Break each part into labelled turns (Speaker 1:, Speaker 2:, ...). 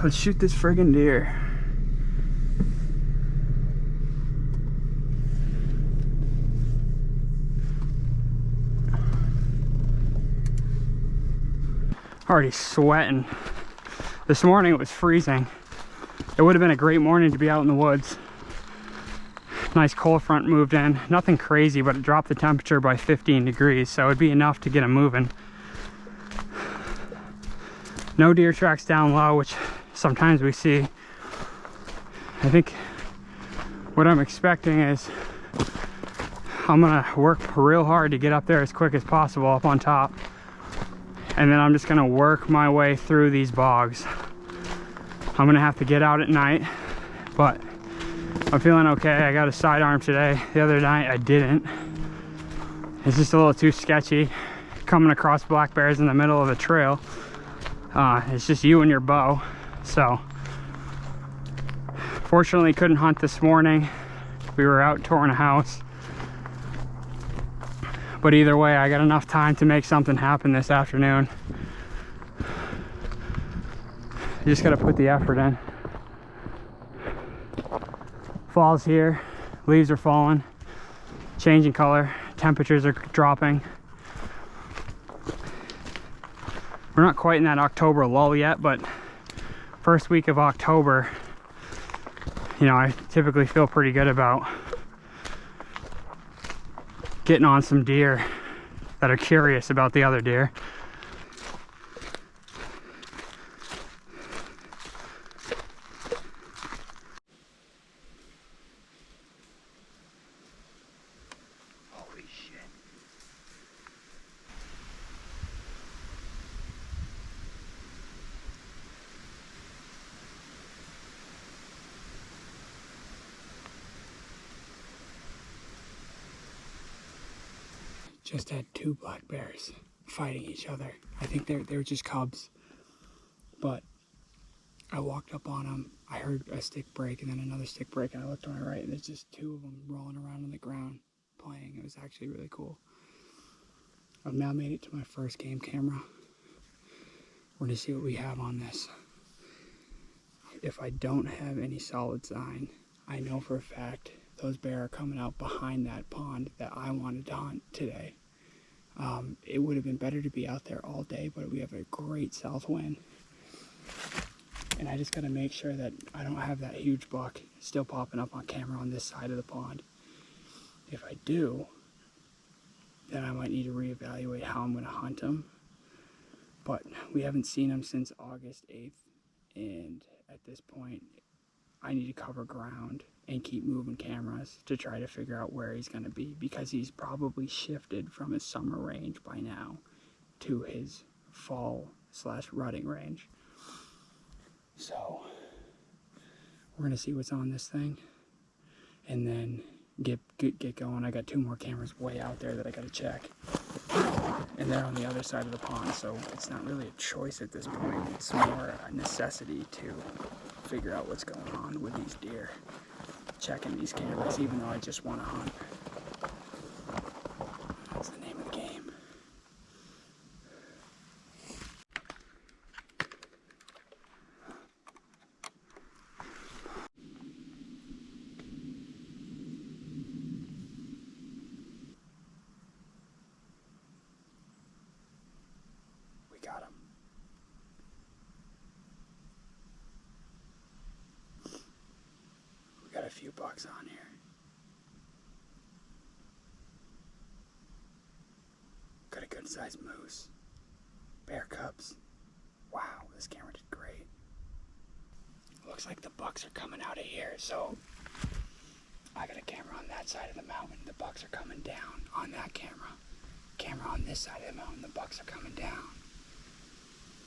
Speaker 1: Let's shoot this friggin' deer. Already sweating. This morning it was freezing. It would have been a great morning to be out in the woods. Nice cold front moved in. Nothing crazy, but it dropped the temperature by 15 degrees, so it'd be enough to get them moving. No deer tracks down low, which sometimes we see. I think what I'm expecting is I'm gonna work real hard to get up there as quick as possible up on top. And then I'm just gonna work my way through these bogs. I'm gonna have to get out at night, but I'm feeling okay. I got a sidearm today. The other night I didn't. It's just a little too sketchy coming across black bears in the middle of a trail. It's just you and your bow. So fortunately couldn't hunt this morning. We were out touring a house. But either way, I got enough time to make something happen this afternoon. You just gotta put the effort in. Fall's here, leaves are falling, changing color, temperatures are dropping. We're not quite in that October lull yet, but first week of October, you know, I typically feel pretty good about getting on some deer that are curious about the other deer. Holy shit. Just had two black bears fighting each other. I think they're just cubs. But I walked up on them. I heard a stick break and then another stick break, and I looked to my right, and there's just two of them rolling around on the ground playing. It was actually really cool. I've now made it to my first game camera. We're gonna see what we have on this. If I don't have any solid sign, I know for a fact those bears are coming out behind that pond that I wanted to hunt today. It would have been better to be out there all day, but we have a great south wind. And I just gotta make sure that I don't have that huge buck still popping up on camera on this side of the pond. If I do, then I might need to reevaluate how I'm gonna hunt him. But we haven't seen him since August 8th, and at this point, I need to cover ground and keep moving cameras to try to figure out where he's going to be, because he's probably shifted from his summer range by now to his fall/rutting range. So we're going to see what's on this thing and then get going. I got two more cameras way out there that I got to check, and they're on the other side of the pond, so it's not really a choice at this point. It's more a necessity to figure out what's going on with these deer. Checking these cameras, even though I just want to hunt. That's the name of the game. We got him. We got a few bucks on here. Got a good sized moose. Bear cubs. Wow, this camera did great. Looks like the bucks are coming out of here, so I got a camera on that side of the mountain. The bucks are coming down on that camera. Camera on this side of the mountain, the bucks are coming down.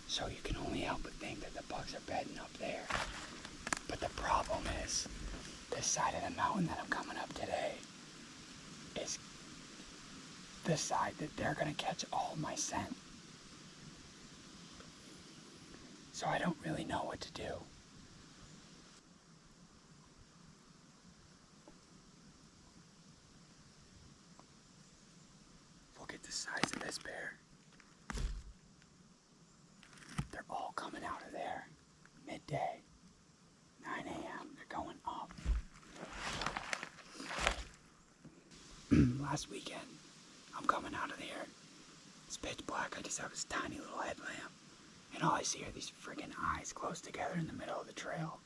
Speaker 1: So you can only help but think that the bucks are bedding up there. But the problem is, this side of the mountain that I'm coming up today is the side that they're gonna catch all my scent. So I don't really know what to do. Look at the size of this bear. They're all coming out of there midday. last weekend, I'm coming out of here. It's pitch black. I just have this tiny little headlamp. And all I see are these friggin' eyes close together in the middle of the trail.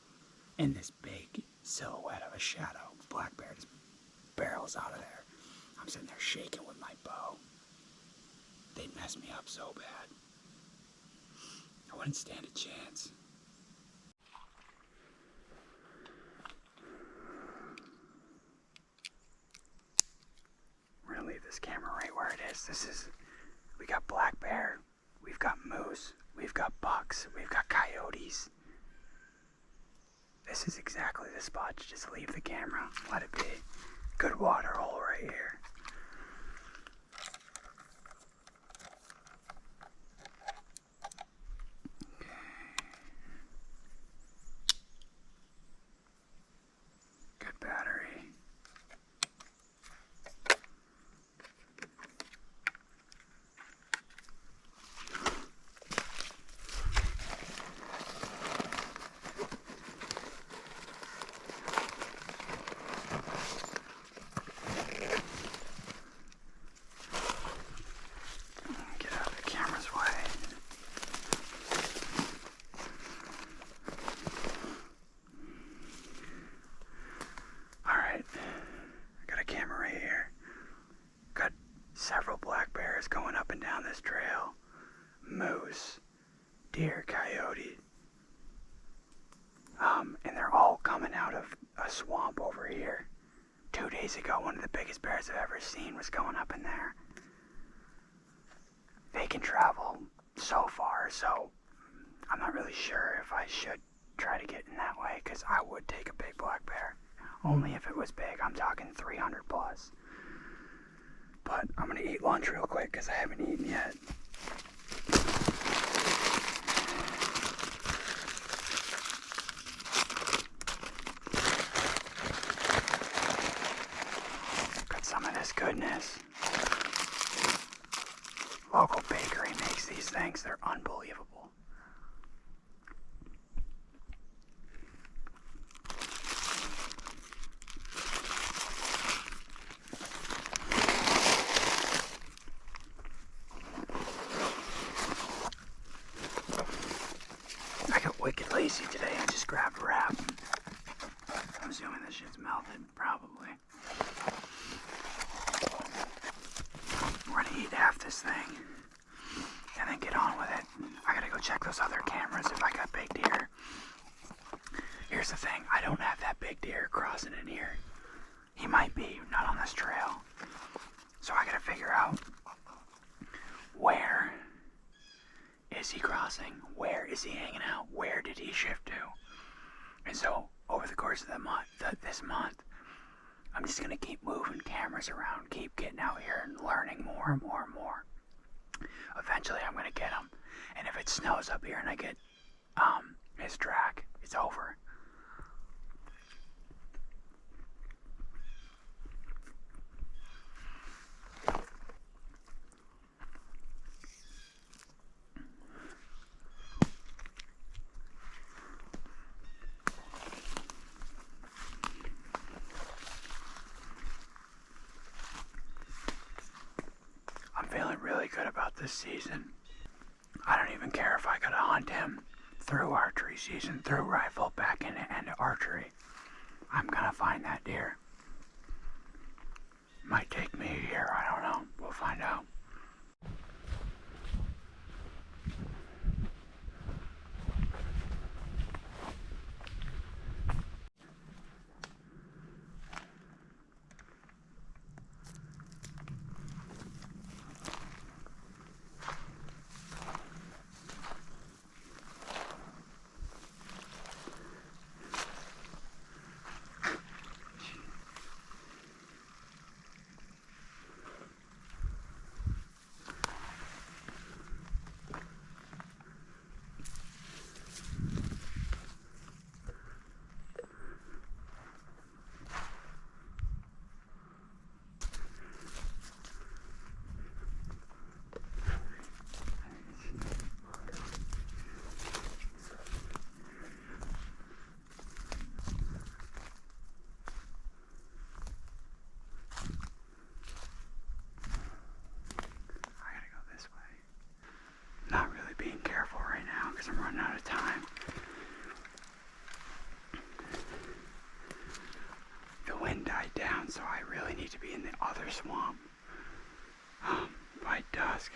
Speaker 1: And this big silhouette of a shadow. Black bear just barrels out of there. I'm sitting there shaking with my bow. They'd mess me up so bad. I wouldn't stand a chance. We're gonna leave this camera right where it is. We got black bear, we've got moose, we've got bucks, we've got coyotes. This is exactly the spot to just leave the camera, let it be. Good water hole right here. Good battery. Get out of the camera's way. Alright, I got a camera right here. Got several black bears going up and down this trail. Moose, deer, coyote. And they're all coming out of a swamp over here. 2 days ago, one of the biggest bears I've ever seen was going up in there. They can travel so far, so I'm not really sure if I should try to get in that way, because I would take a big black bear. Only if it was big. I'm talking 300 plus. But I'm going to eat lunch real quick because I haven't eaten yet. Got some of this goodness. Local bakery makes these things. They're unbelievable. I got wicked lazy today. I just grabbed a wrap. I'm assuming this shit's melted, probably. We're gonna eat half this thing and then get on with it. I gotta go check those other cameras if I got big deer. Here's the thing, I don't have that big deer crossing in here. He might be, not on this trail. So I gotta figure out where is he crossing? Where is he hanging out? Where did he shift to? And so over the course of this month, I'm just gonna keep moving cameras around, keep getting out here and learning more and more and more. Eventually I'm gonna get him. And if it snows up here and I get his track, it's over. I'm feeling really good about this season. I don't even care if I gotta hunt him through archery season, through rifle, back into archery. I'm gonna find that deer. Might take me a year, I don't know. We'll find out. be in the other swamp by dusk.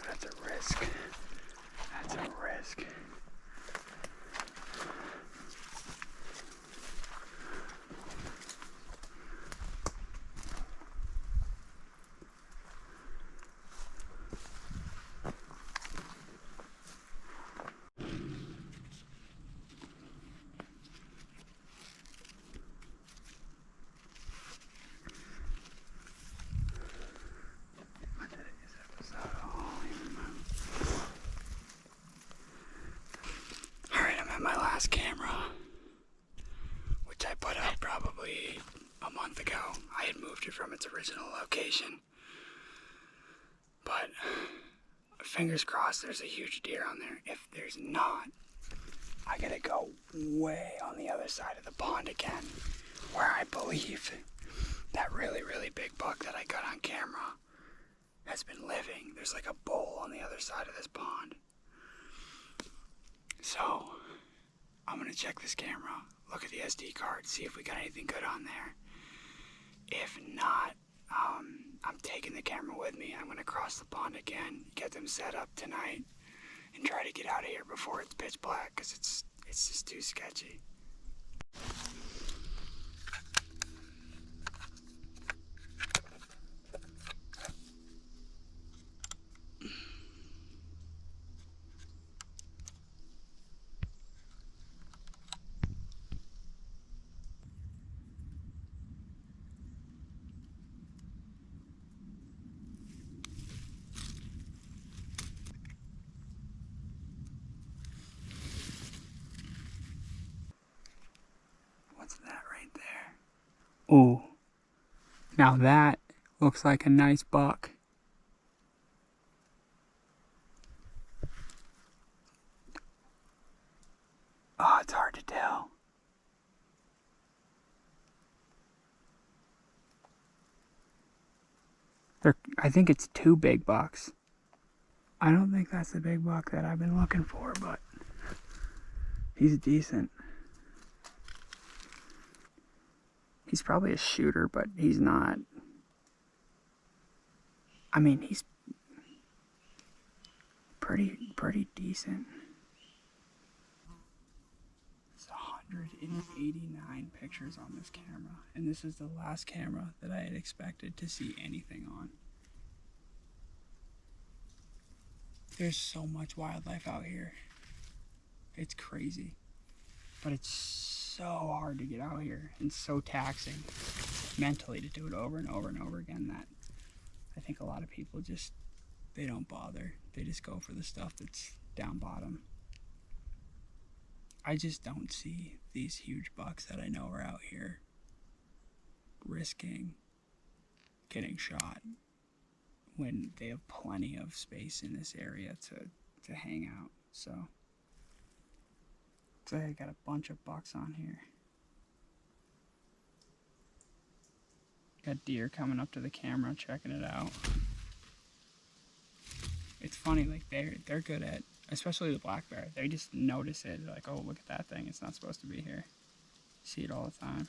Speaker 1: That's a risk. My last camera, which I put up probably a month ago. I had moved it from its original location, but fingers crossed there's a huge deer on there. If there's not, I gotta go way on the other side of the pond again, where I believe that really, really big buck that I got on camera has been living. There's like a bowl on the other side of this pond. So I'm gonna check this camera, look at the SD card, see if we got anything good on there. If not, I'm taking the camera with me. I'm gonna cross the pond again, get them set up tonight, and try to get out of here before it's pitch black, because it's just too sketchy. What's that right there? Ooh. Now that looks like a nice buck. Oh, it's hard to tell. I think it's two big bucks. I don't think that's the big buck that I've been looking for, but he's decent. He's probably a shooter, but he's not. I mean, he's pretty decent. It's 189 pictures on this camera, and this is the last camera that I had expected to see anything on. There's so much wildlife out here. It's crazy. But it's so hard to get out here and so taxing mentally to do it over and over and over again that I think a lot of people just, they don't bother. They just go for the stuff that's down bottom. I just don't see these huge bucks that I know are out here risking getting shot when they have plenty of space in this area to hang out. So I got a bunch of bucks on here. Got deer coming up to the camera, checking it out. It's funny, like they're good at, especially the black bear. They just notice it. They're like, oh, look at that thing. It's not supposed to be here. See it all the time.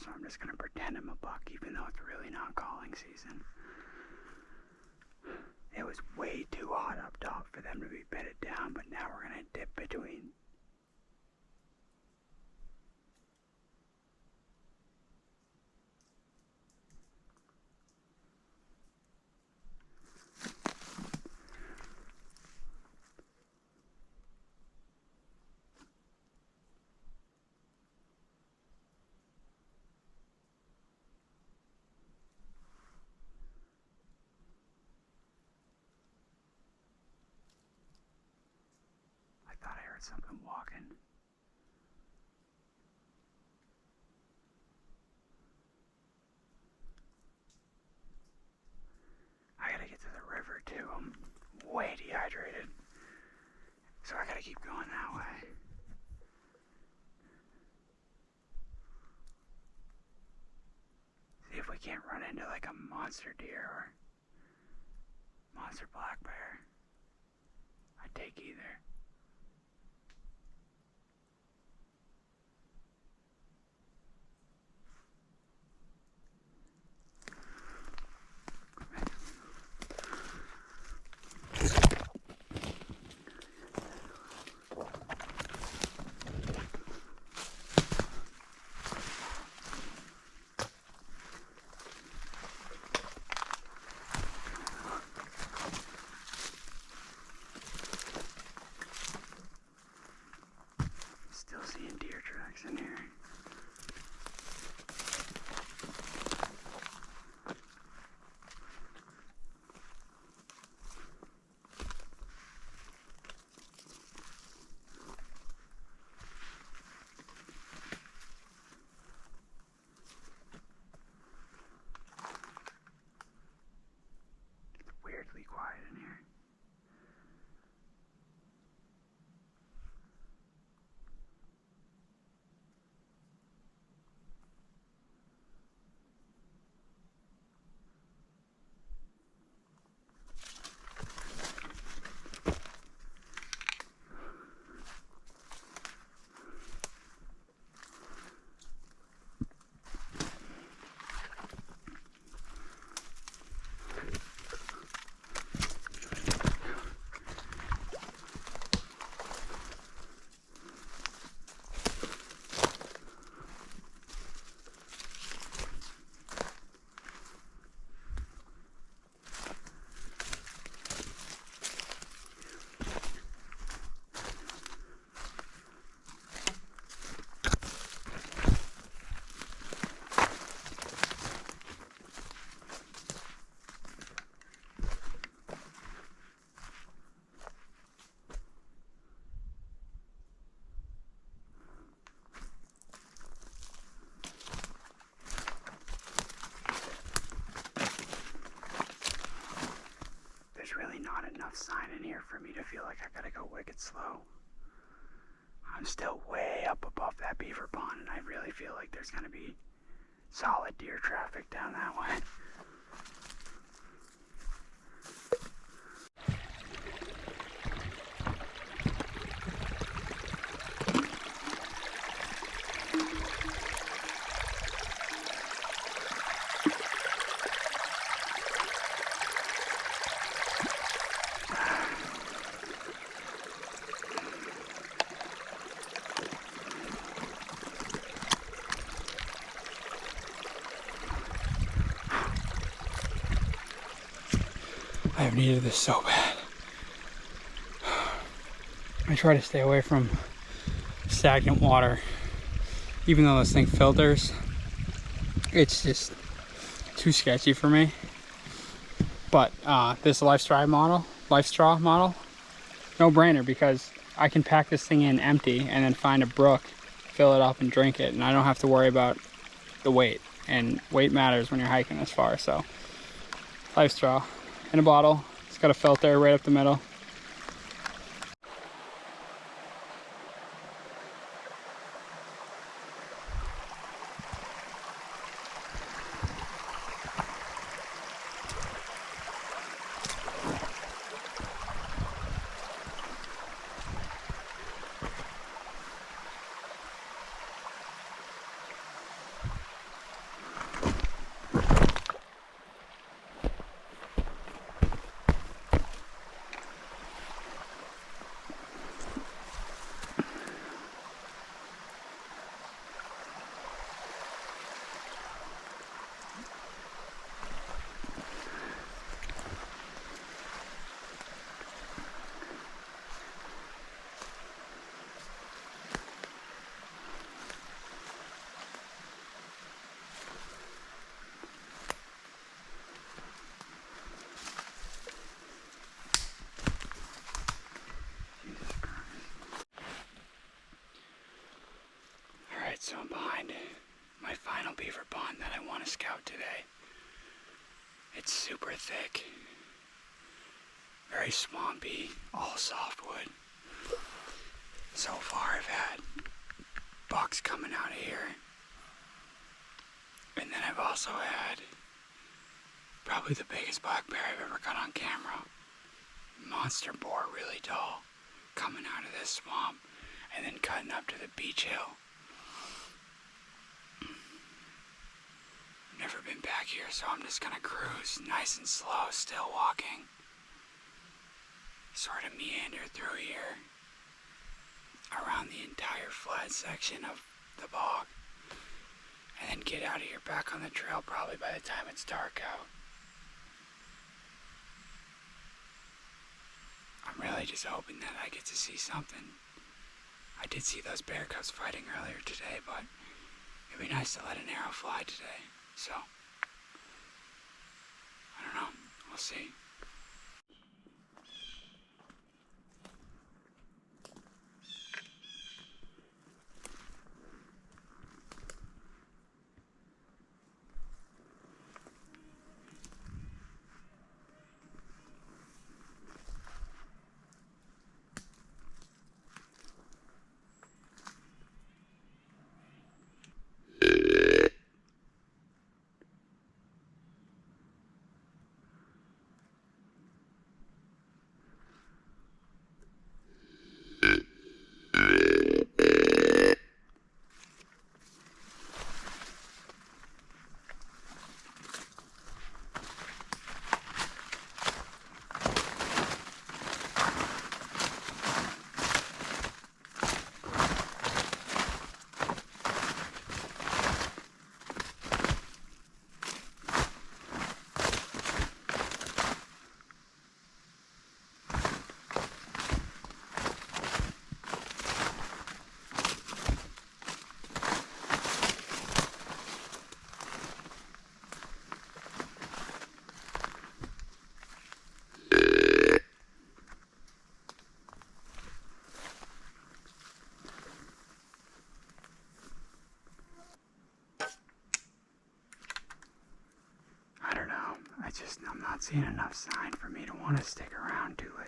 Speaker 1: So I'm just going to pretend I'm a buck, even though it's really not calling season. It was way too hot up top for them to be bedded down, but now we're going to dip between. I thought I heard something walking. I gotta get to the river too. I'm way dehydrated. So I gotta keep going that way. See if we can't run into like a monster deer or monster black bear. I'd take either. Still seeing deer tracks in here. sign in here for me to feel like I gotta go wicked slow. I'm still way up above that beaver pond, and I really feel like there's gonna be solid deer traffic down that way. I have needed this so bad. I try to stay away from stagnant water. Even though this thing filters, it's just too sketchy for me. But this LifeStraw model, no brainer, because I can pack this thing in empty and then find a brook, fill it up and drink it, and I don't have to worry about the weight. And weight matters when you're hiking this far, so LifeStraw in a bottle. It's got a filter right up the middle. Alright, so I'm behind my final beaver pond that I want to scout today. It's super thick, very swampy, all softwood. So far I've had bucks coming out of here, and then I've also had probably the biggest black bear I've ever got on camera. Monster boar, really tall, coming out of this swamp and then cutting up to the beach hill. Never been back here, so I'm just gonna cruise nice and slow, still walking. Sort of meander through here around the entire flat section of the bog, and then get out of here back on the trail probably by the time it's dark out. I'm really just hoping that I get to see something. I did see those bear cubs fighting earlier today, but it'd be nice to let an arrow fly today. So, I don't know. We'll see. I'm not seeing enough sign for me to want to stick around too late.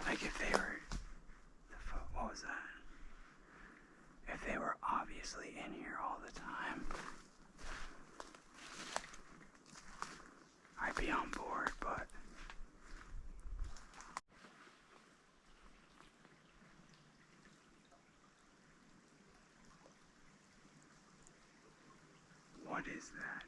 Speaker 1: Like if they were, what was that? If they were obviously in here all the time, I'd be on board, but what is that?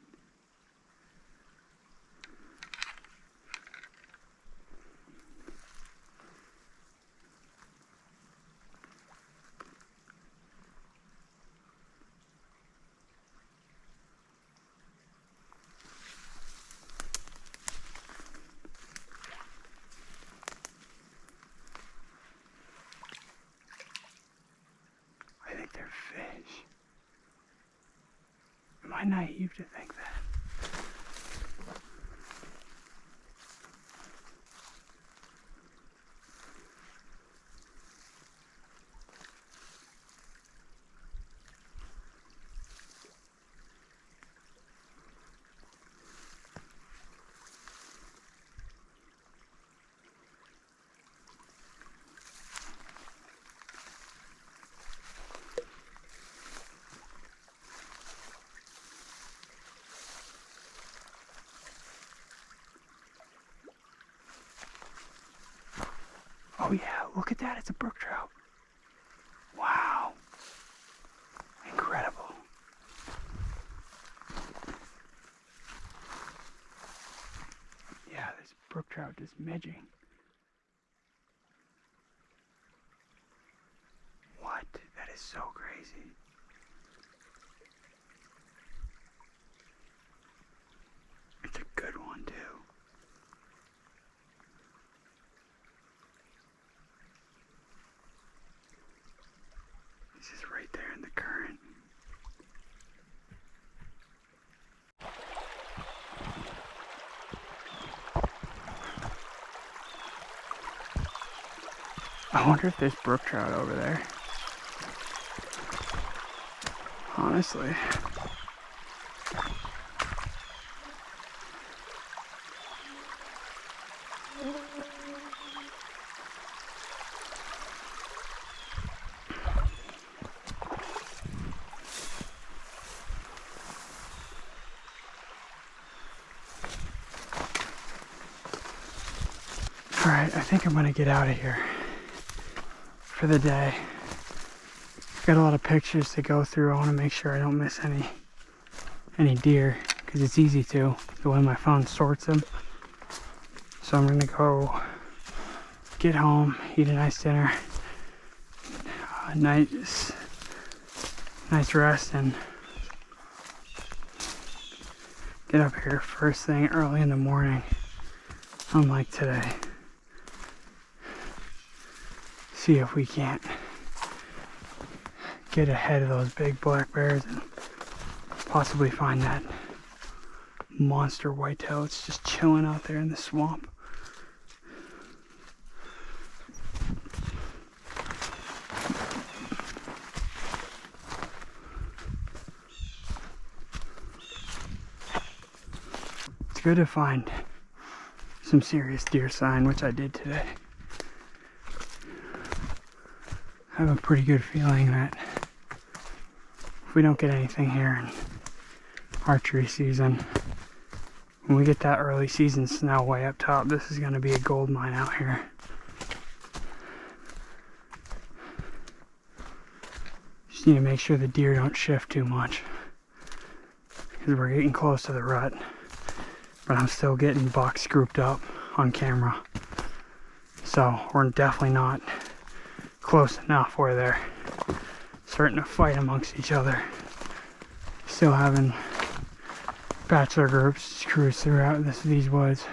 Speaker 1: I think they're fish. Am I naive to think that? Oh yeah, look at that, it's a brook trout. Wow. Incredible. Yeah, there's a brook trout just midging. What? That is so crazy. It's a good one too. This is right there in the current. I wonder if there's brook trout over there. Honestly. Alright, I think I'm gonna get out of here for the day. Got a lot of pictures to go through. I want to make sure I don't miss any deer, because it's easy to, the way my phone sorts them. So I'm gonna go get home, eat a nice dinner, nice rest, and get up here first thing early in the morning, unlike today. See if we can't get ahead of those big black bears and possibly find that monster whitetail that's just chilling out there in the swamp. It's good to find some serious deer sign, which I did today. I have a pretty good feeling that if we don't get anything here in archery season, when we get that early season snow way up top, this is going to be a gold mine out here. Just need to make sure the deer don't shift too much, because we're getting close to the rut, but I'm still getting bucks grouped up on camera. So we're definitely not close enough where they're starting to fight amongst each other. Still having bachelor groups cruise throughout these woods.